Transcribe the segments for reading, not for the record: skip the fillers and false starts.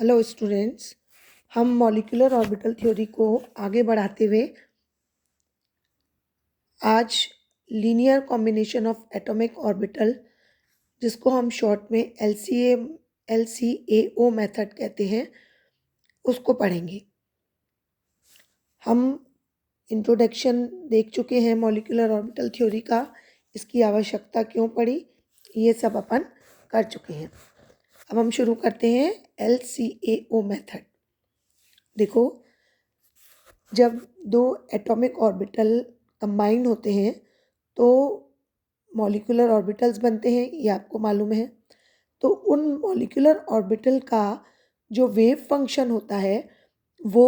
Hello students, हम molecular orbital theory को आगे बढ़ाते हुए आज linear combination of atomic orbital, जिसको हम शॉर्ट में LCAO मेथड कहते हैं, उसको पढ़ेंगे। हम इंट्रोडक्शन देख चुके हैं मॉलिक्यूलर ऑर्बिटल थ्योरी का, इसकी आवश्यकता क्यों पड़ी, ये सब अपन कर चुके हैं। अब हम शुरू करते हैं LCAO मेथड। देखो, जब दो एटॉमिक ऑर्बिटल कंबाइन होते हैं तो मॉलिक्यूलर ऑर्बिटल्स बनते हैं, ये आपको मालूम है। तो उन मॉलिक्यूलर ऑर्बिटल का जो वेव फंक्शन होता है वो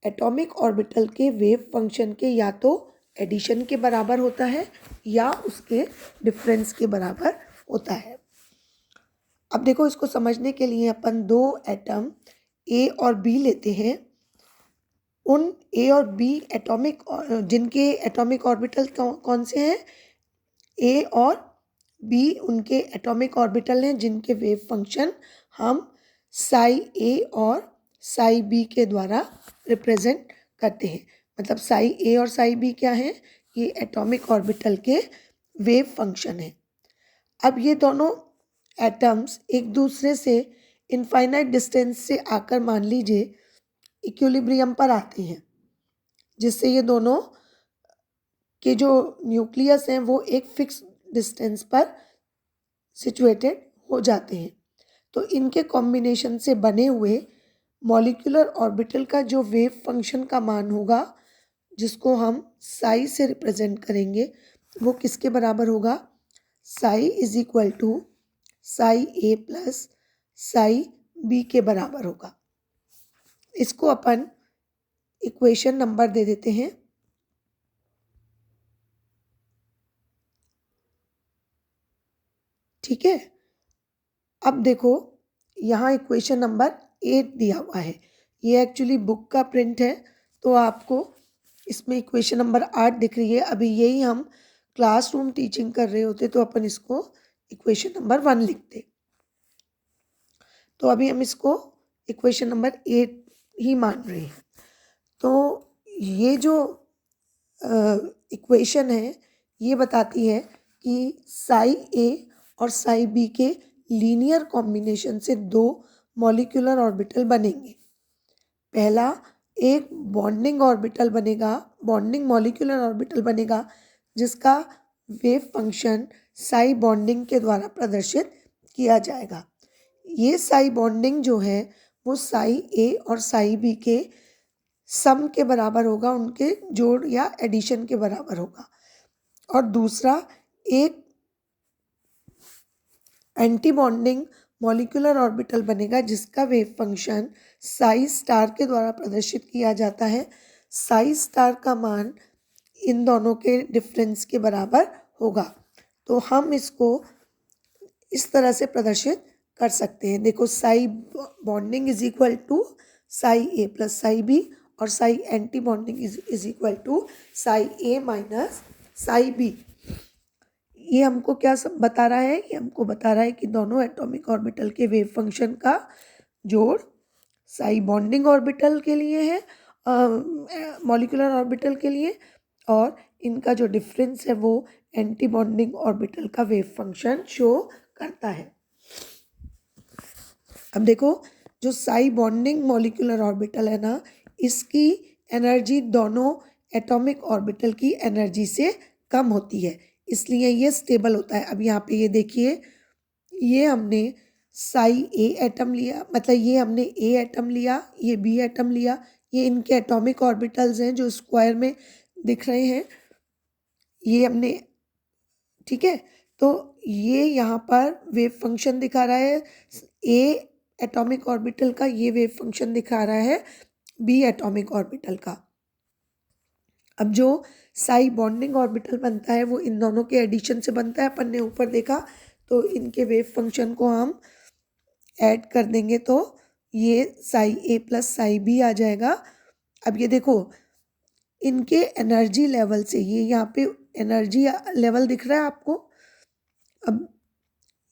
एटॉमिक ऑर्बिटल के वेव फंक्शन के या तो एडिशन के बराबर होता है या उसके डिफरेंस के बराबर होता है। अब देखो, इसको समझने के लिए अपन दो एटम ए और बी लेते हैं। उन ए और बी एटॉमिक, जिनके एटॉमिक ऑर्बिटल कौन से हैं, ए और बी उनके एटॉमिक ऑर्बिटल हैं जिनके वेव फंक्शन हम साई ए और साई बी के द्वारा रिप्रेजेंट करते हैं। मतलब साई ए और साई बी क्या है, ये एटॉमिक ऑर्बिटल के वेव फंक्शन है। अब ये दोनों एटम्स एक दूसरे से इनफाइनाइट डिस्टेंस से आकर, मान लीजिए, इक्विलिब्रियम पर आते हैं, जिससे ये दोनों के जो न्यूक्लियस हैं वो एक फिक्स डिस्टेंस पर सिचुएटेड हो जाते हैं। तो इनके कॉम्बिनेशन से बने हुए मॉलिक्यूलर ऑर्बिटल का जो वेव फंक्शन का मान होगा, जिसको हम साई से रिप्रेजेंट करेंगे, वो किसके बराबर होगा? Psi is equal to psi A plus psi B के बराबर होगा। इसको अपन इक्वेशन नंबर दे देते हैं। ठीक है, अब देखो, यहाँ इक्वेशन नंबर 8 दिया हुआ है। ये एक्चुअली बुक का प्रिंट है, तो आपको इसमें इक्वेशन नंबर 8 दिख रही है। अभी यही हम क्लासरूम टीचिंग कर रहे होते तो अपन इसको इक्वेशन नंबर 1 लिखते। तो अभी हम इसको इक्वेशन नंबर 8 ही मान रहे हैं। तो ये जो इक्वेशन है, ये बताती है कि साई ए और साई बी के लीनियर कॉम्बिनेशन से दो मॉलिक्यूलर ऑर्बिटल बनेंगे। पहला एक बॉन्डिंग ऑर्बिटल बनेगा, बॉन्डिंग मॉलिक्यूलर ऑर्बिटल बनेगा, जिसका वेव फंक्शन साई बॉन्डिंग के द्वारा प्रदर्शित किया जाएगा। ये साई बॉन्डिंग जो है वो साई ए और साई बी के सम के बराबर होगा, उनके जोड़ या एडिशन के बराबर होगा। और दूसरा एक एंटी बॉन्डिंग मॉलिक्यूलर ऑर्बिटल बनेगा, जिसका वेव फंक्शन साई स्टार के द्वारा प्रदर्शित किया जाता है। साई स्टार का मान इन दोनों के डिफरेंस के बराबर होगा। तो हम इसको इस तरह से प्रदर्शित कर सकते हैं। देखो, psi bonding is equal to psi A plus psi B, और psi anti bonding is equal to psi A minus psi B. ये हमको क्या सब बता रहा है? ये हमको बता रहा है कि दोनों एटॉमिक ऑर्बिटल के वेव फंक्शन का जोड़ साई बॉन्डिंग ऑर्बिटल के लिए है, मॉलिक्यूलर ऑर्बिटल के लिए, और इनका जो डिफरेंस है वो एंटी बॉन्डिंग ऑर्बिटल का वेव फंक्शन शो करता है। अब देखो, जो साई बॉन्डिंग मॉलिक्यूलर ऑर्बिटल है ना, इसकी एनर्जी दोनों एटॉमिक ऑर्बिटल की एनर्जी से कम होती है, इसलिए ये स्टेबल होता है। अब यहाँ पे ये देखिए, ये हमने साई ए एटम लिया, मतलब ये हमने ए एटम लिया, ये बी एटम लिया, ये इनके एटॉमिक ऑर्बिटल्स हैं जो स्क्वायर में दिख रहे हैं, ये हमने। ठीक है, तो ये यहाँ पर वेव फंक्शन दिखा रहा है ए एटॉमिक ऑर्बिटल का, ये वेव फंक्शन दिखा रहा है बी एटॉमिक ऑर्बिटल का। अब जो साई बॉन्डिंग ऑर्बिटल बनता है वो इन दोनों के एडिशन से बनता है, अपन ने ऊपर देखा। तो इनके वेव फंक्शन को हम ऐड कर देंगे तो ये psi A plus psi B आ जाएगा। अब ये देखो, इनके एनर्जी लेवल से, ये यहाँ पे एनर्जी लेवल दिख रहा है आपको। अब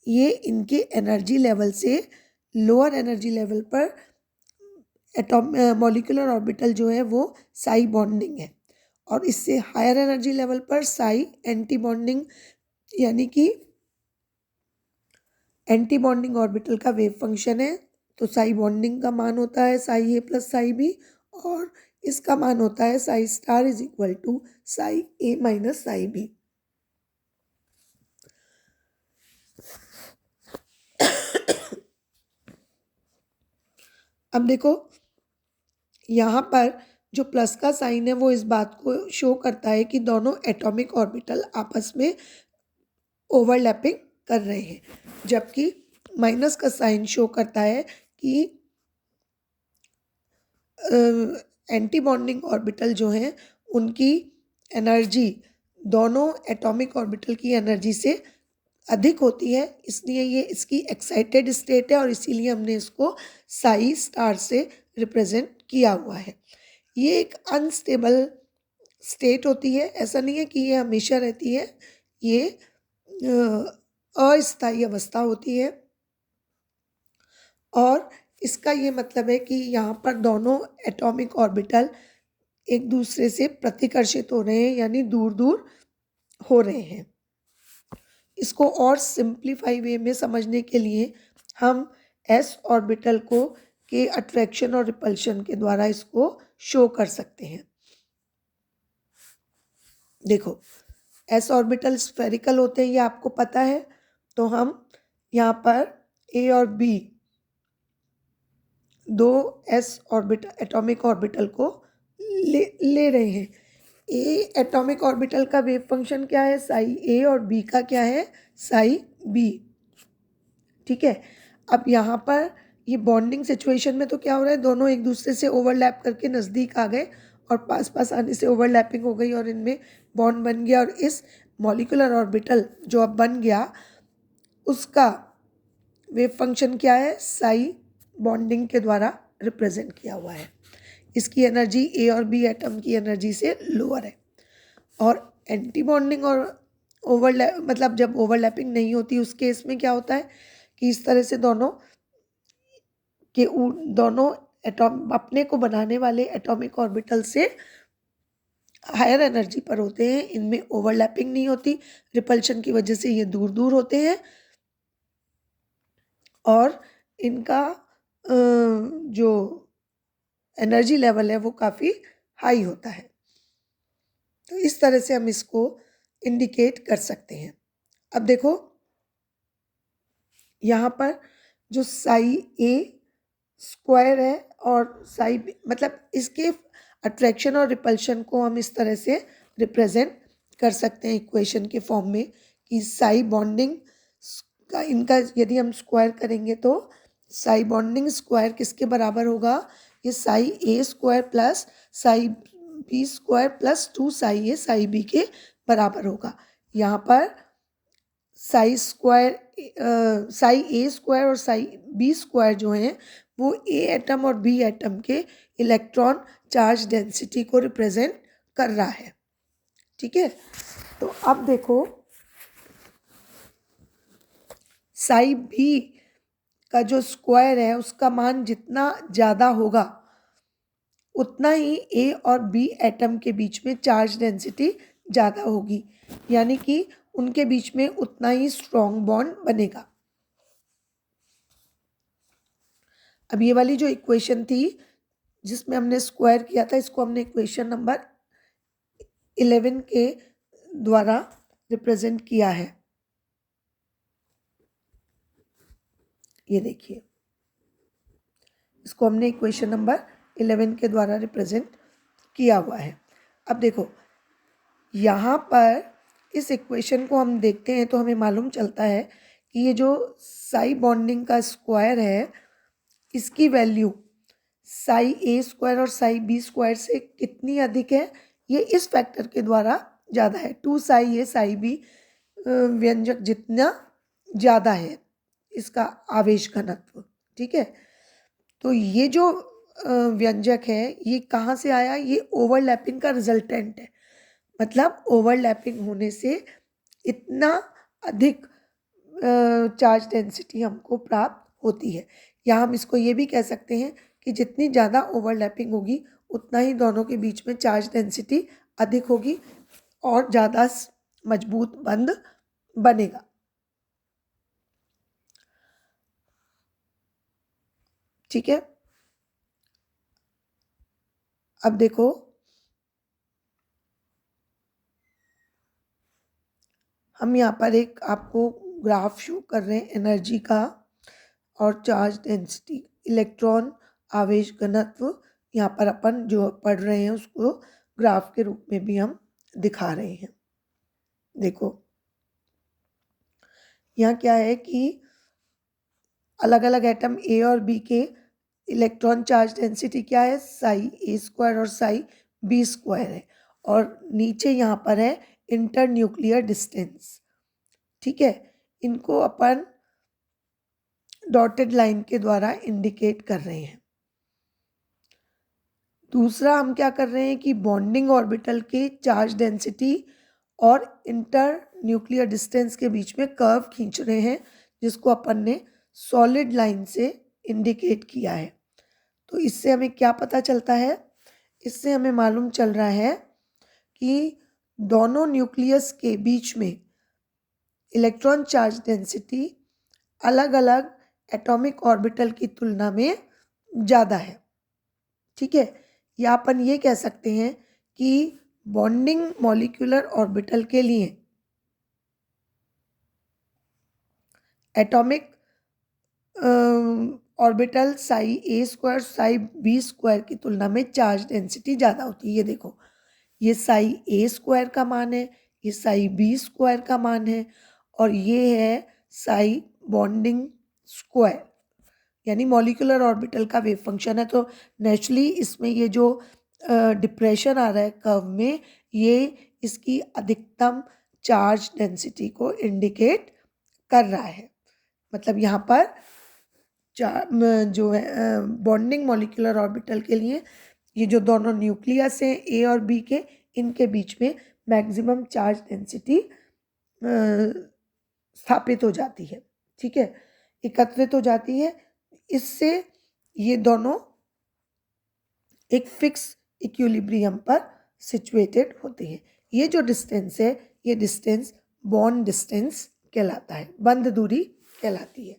ये इनके एनर्जी लेवल से लोअर एनर्जी लेवल पर मॉलिक्यूलर ऑर्बिटल जो है वो साई बॉन्डिंग है, और इससे हायर एनर्जी लेवल पर साई एंटी बॉन्डिंग, यानी कि एंटी बॉन्डिंग ऑर्बिटल का वेव फंक्शन है। तो साई बॉन्डिंग का मान होता है psi A plus psi B, और इसका मान होता है psi star is equal to psi A minus psi B. अब देखो यहाँ पर जो प्लस का साइन है वो इस बात को शो करता है कि दोनों एटॉमिक ऑर्बिटल आपस में ओवरलैपिंग कर रहे हैं, जबकि माइनस का साइन शो करता है कि एंटी बॉन्डिंग ऑर्बिटल जो हैं उनकी एनर्जी दोनों एटॉमिक ऑर्बिटल की एनर्जी से अधिक होती है, इसलिए ये इसकी एक्साइटेड स्टेट है, और इसीलिए हमने इसको साई स्टार से रिप्रेजेंट किया हुआ है। ये एक अनस्टेबल स्टेट होती है, ऐसा नहीं है कि ये हमेशा रहती है, ये अस्थायी अवस्था होती है, और इसका ये मतलब है कि यहाँ पर दोनों एटॉमिक ऑर्बिटल एक दूसरे से प्रतिकर्षित हो रहे हैं, यानी दूर दूर हो रहे हैं। इसको और सिंप्लीफाई वे में समझने के लिए हम एस ऑर्बिटल को के अट्रैक्शन और रिपल्शन के द्वारा इसको शो कर सकते हैं। देखो एस ऑर्बिटल स्फेरिकल होते हैं, ये आपको पता है, तो हम यहाँ पर ए और बी दो एस ऑर्बिटल एटॉमिक ऑर्बिटल को ले रहे हैं। ए एटॉमिक ऑर्बिटल का वेव फंक्शन क्या है साई ए, और बी का क्या है साई बी। ठीक है, अब यहाँ पर ये बॉन्डिंग सिचुएशन में तो क्या हो रहा है, दोनों एक दूसरे से ओवरलैप करके नज़दीक आ गए, और पास पास आने से ओवरलैपिंग हो गई और इनमें बॉन्ड बन गया, और इस मॉलिक्यूलर ऑर्बिटल जो अब बन गया उसका वेव फंक्शन क्या है साई बॉन्डिंग के द्वारा रिप्रेजेंट किया हुआ है। इसकी एनर्जी ए और बी एटम की एनर्जी से लोअर है, और एंटी बॉन्डिंग और ओवरलैप मतलब जब ओवरलैपिंग नहीं होती उस केस में क्या होता है कि इस तरह से दोनों एटॉम अपने को बनाने वाले एटॉमिक ऑर्बिटल से हायर एनर्जी पर होते हैं, इनमें ओवरलैपिंग नहीं होती, रिपल्शन की वजह से ये दूर दूर होते हैं, और इनका जो एनर्जी लेवल है वो काफ़ी हाई होता है। तो इस तरह से हम इसको इंडिकेट कर सकते हैं। अब देखो यहाँ पर जो साई ए स्क्वायर है और साई बी, मतलब इसके अट्रैक्शन और रिपल्शन को हम इस तरह से रिप्रेजेंट कर सकते हैं इक्वेशन के फॉर्म में कि साई बॉन्डिंग का इनका यदि हम स्क्वायर करेंगे तो साई बॉन्डिंग स्क्वायर किसके बराबर होगा, ये psi A square plus psi B square plus 2 psi A psi B के बराबर होगा। यहाँ पर साई ए स्क्वायर और साई बी स्क्वायर जो हैं वो ए एटम और बी एटम के इलेक्ट्रॉन चार्ज डेंसिटी को रिप्रेजेंट कर रहा है। ठीक है, तो अब देखो साई बी का जो स्क्वायर है उसका मान जितना ज़्यादा होगा उतना ही ए और बी एटम के बीच में चार्ज डेंसिटी ज़्यादा होगी, यानी कि उनके बीच में उतना ही स्ट्रॉन्ग बॉन्ड बनेगा। अब ये वाली जो इक्वेशन थी जिसमें हमने स्क्वायर किया था, इसको हमने इक्वेशन नंबर 11 के द्वारा रिप्रेजेंट किया है। ये देखिए, इसको हमने इक्वेशन नंबर 11 के द्वारा रिप्रेजेंट किया हुआ है। अब देखो यहाँ पर इस इक्वेशन को हम देखते हैं तो हमें मालूम चलता है कि ये जो साई बॉन्डिंग का स्क्वायर है इसकी वैल्यू साई ए स्क्वायर और साई बी स्क्वायर से कितनी अधिक है, ये इस फैक्टर के द्वारा ज़्यादा है, 2 साई ए साई बी व्यंजक जितना ज़्यादा है इसका आवेश घनत्व। ठीक है, तो ये जो व्यंजक है ये कहाँ से आया, ये ओवरलैपिंग का रिजल्टेंट है, मतलब ओवरलैपिंग होने से इतना अधिक चार्ज डेंसिटी हमको प्राप्त होती है। या हम इसको ये भी कह सकते हैं कि जितनी ज़्यादा ओवरलैपिंग होगी उतना ही दोनों के बीच में चार्ज डेंसिटी अधिक होगी और ज़्यादा मजबूत बंध बनेगा। ठीक है, अब देखो हम यहाँ पर एक आपको ग्राफ शो कर रहे हैं एनर्जी का और चार्ज डेंसिटी, इलेक्ट्रॉन आवेश घनत्व। यहाँ पर अपन जो पढ़ रहे हैं उसको ग्राफ के रूप में भी हम दिखा रहे हैं। देखो यहाँ क्या है कि अलग अलग एटम ए और बी के इलेक्ट्रॉन चार्ज डेंसिटी क्या है, साई ए स्क्वायर और साई बी स्क्वायर है। और नीचे यहाँ पर है इंटर न्यूक्लियर डिस्टेंस। ठीक है, इनको अपन डॉटेड लाइन के द्वारा इंडिकेट कर रहे हैं। दूसरा हम क्या कर रहे हैं कि बॉन्डिंग ऑर्बिटल के चार्ज डेंसिटी और इंटर न्यूक्लियर डिस्टेंस के बीच में कर्व खींच रहे हैं, जिसको अपन ने सॉलिड लाइन से इंडिकेट किया है। तो इससे हमें क्या पता चलता है, इससे हमें मालूम चल रहा है कि दोनों न्यूक्लियस के बीच में इलेक्ट्रॉन चार्ज डेंसिटी अलग अलग एटॉमिक ऑर्बिटल की तुलना में ज़्यादा है। ठीक है, या अपन ये कह सकते हैं कि बॉन्डिंग मॉलिक्यूलर ऑर्बिटल के लिए atomic orbital Sai A square Sai B square की तुलना में चार्ज डेंसिटी ज़्यादा होती है। ये देखो, ये साई ए स्क्वायर का मान है, ये साई बी स्क्वायर का मान है और ये है साई बॉन्डिंग स्क्वायर, यानी मॉलिक्यूलर ऑर्बिटल का वेव फंक्शन है। तो नेचुरली इसमें ये जो डिप्रेशन आ रहा है कर्व में, ये इसकी अधिकतम चार्ज डेंसिटी को इंडिकेट कर रहा है। मतलब यहाँ पर जो है बॉन्डिंग मॉलिक्यूलर ऑर्बिटल के लिए ये जो दोनों न्यूक्लियस हैं ए और बी के, इनके बीच में मैक्सिमम चार्ज डेंसिटी स्थापित हो जाती है। ठीक है, एकत्रित हो जाती है। इससे ये दोनों एक फिक्स इक्विलिब्रियम पर सिचुएटेड होते हैं। ये जो डिस्टेंस है, ये डिस्टेंस बॉन्ड डिस्टेंस कहलाता है, बंध दूरी कहलाती है।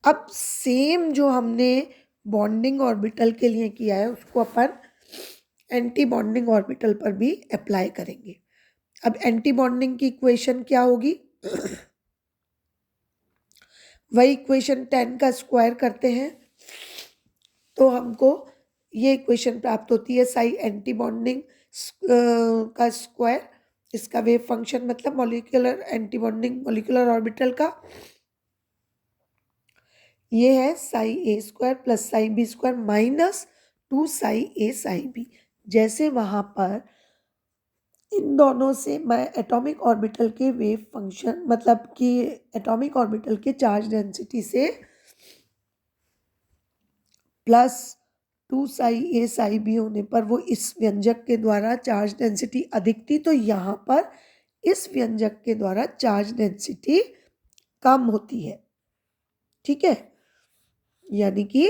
अब सेम जो हमने बॉन्डिंग ऑर्बिटल के लिए किया है उसको अपन एंटी बॉन्डिंग ऑर्बिटल पर भी अप्लाई करेंगे। अब एंटी बॉन्डिंग की इक्वेशन क्या होगी, वही इक्वेशन 10 का स्क्वायर करते हैं तो हमको ये इक्वेशन प्राप्त होती है, साई एंटी बॉन्डिंग का स्क्वायर, इसका वेव फंक्शन मतलब molecular anti bonding molecular orbital का, ये है psi A square plus psi B square minus 2 psi A psi B. जैसे वहाँ पर इन दोनों से मैं एटॉमिक ऑर्बिटल के वेव फंक्शन मतलब कि एटॉमिक ऑर्बिटल के चार्ज डेंसिटी से plus 2 psi A psi B होने पर वो इस व्यंजक के द्वारा चार्ज डेंसिटी अधिक थी, तो यहाँ पर इस व्यंजक के द्वारा चार्ज डेंसिटी कम होती है। ठीक है, यानी कि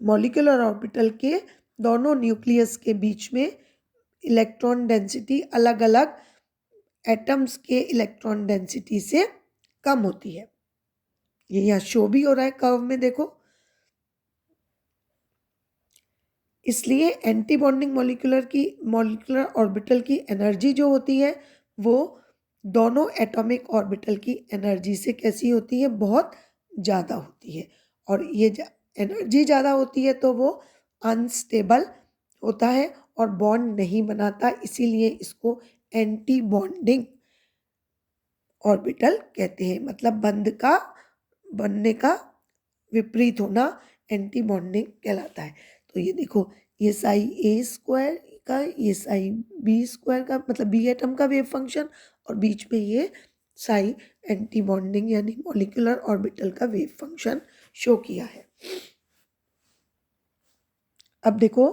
मॉलिक्यूलर ऑर्बिटल के दोनों न्यूक्लियस के बीच में इलेक्ट्रॉन डेंसिटी अलग अलग एटम्स के इलेक्ट्रॉन डेंसिटी से कम होती है। ये यहाँ शो भी हो रहा है कर्व में, देखो। इसलिए एंटी बॉन्डिंग मॉलिक्यूलर ऑर्बिटल की एनर्जी जो होती है वो दोनों एटॉमिक ऑर्बिटल की एनर्जी से कैसी होती है, बहुत ज़्यादा होती है। और ये एनर्जी ज़्यादा होती है तो वो अनस्टेबल होता है और बॉन्ड नहीं बनाता, इसीलिए इसको एंटी बॉन्डिंग ऑर्बिटल कहते हैं। मतलब बनने का विपरीत होना एंटी बॉन्डिंग कहलाता है। तो ये देखो, ये साई ए स्क्वायर का, ये साई बी स्क्वायर का मतलब बी एटम का वेव फंक्शन, और बीच में ये साई एंटी बॉन्डिंग यानी मॉलिक्यूलर ऑर्बिटल का वेव फंक्शन शो किया है। अब देखो,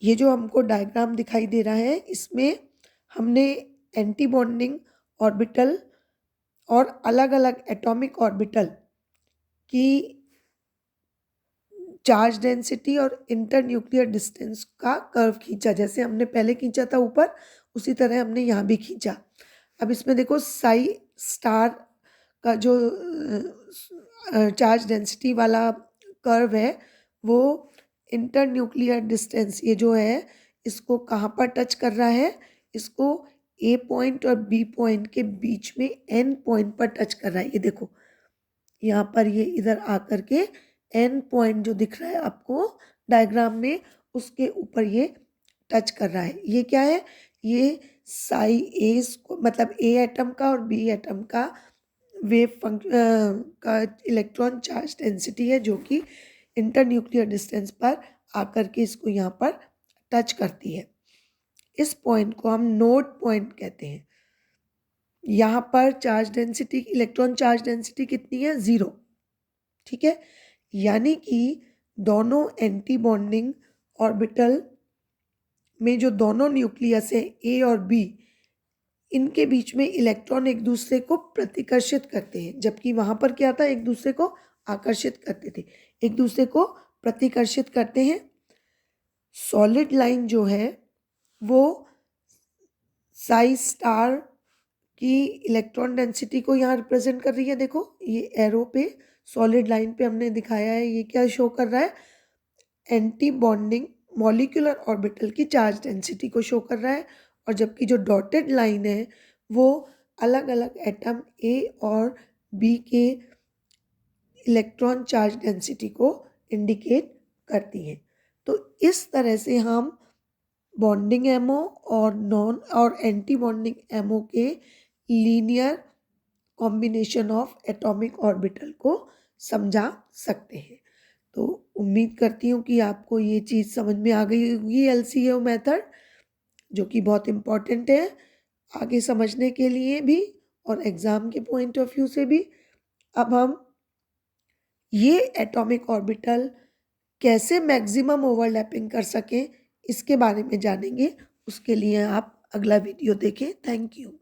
ये जो हमको डायग्राम दिखाई दे रहा है इसमें हमने एंटी बॉन्डिंग ऑर्बिटल और अलग अलग एटॉमिक ऑर्बिटल की चार्ज डेंसिटी और इंटरन्यूक्लियर डिस्टेंस का कर्व खींचा। जैसे हमने पहले खींचा था ऊपर, उसी तरह हमने यहाँ भी खींचा। अब इसमें देखो साई स्टार का जो चार्ज डेंसिटी वाला कर्व है वो इंटरन्यूक्लियर डिस्टेंस, ये जो है इसको कहाँ पर टच कर रहा है, इसको ए पॉइंट और बी पॉइंट के बीच में एन पॉइंट पर टच कर रहा है। ये देखो यहाँ पर ये इधर आकर के एन पॉइंट जो दिख रहा है आपको डायग्राम में, उसके ऊपर ये टच कर रहा है। ये क्या है, ये साई ए मतलब ए एटम का और बी एटम का वेव का इलेक्ट्रॉन चार्ज डेंसिटी है, जो कि इंटरन्यूक्लियर डिस्टेंस पर आकर के इसको यहाँ पर टच करती है। इस पॉइंट को हम नोड पॉइंट कहते हैं। यहाँ पर charge density, electron charge density कितनी है, 0। ठीक है, यानी कि दोनों एंटी बॉन्डिंग ऑर्बिटल में जो दोनों न्यूक्लियस है ए और बी, इनके बीच में इलेक्ट्रॉन एक दूसरे को प्रतिकर्षित करते हैं, जबकि वहाँ पर क्या था, एक दूसरे को आकर्षित करते थे, एक दूसरे को प्रतिकर्षित करते हैं। सॉलिड लाइन जो है वो साई स्टार की इलेक्ट्रॉन डेंसिटी को यहाँ रिप्रेजेंट कर रही है। देखो ये एरो पे सॉलिड लाइन पे हमने दिखाया है, ये क्या शो कर रहा है, एंटी बॉन्डिंग मॉलिक्यूलर ऑर्बिटल की चार्ज डेंसिटी को शो कर रहा है। और जबकि जो डॉटेड लाइन है वो अलग अलग एटम ए और बी के इलेक्ट्रॉन चार्ज डेंसिटी को इंडिकेट करती हैं। तो इस तरह से हम बॉन्डिंग एमओ और नॉन और एंटी बॉन्डिंग एमओ के linear combination of atomic orbital को समझा सकते हैं। तो उम्मीद करती हूँ कि आपको ये चीज़ समझ में आ गई होगी, एलसीओ मेथड, जो कि बहुत इम्पॉर्टेंट है आगे समझने के लिए भी और एग्ज़ाम के पॉइंट ऑफ व्यू से भी। अब हम ये एटॉमिक ऑर्बिटल कैसे मैक्सिमम ओवरलैपिंग कर सकें, इसके बारे में जानेंगे। उसके लिए आप अगला वीडियो देखें। Thank you.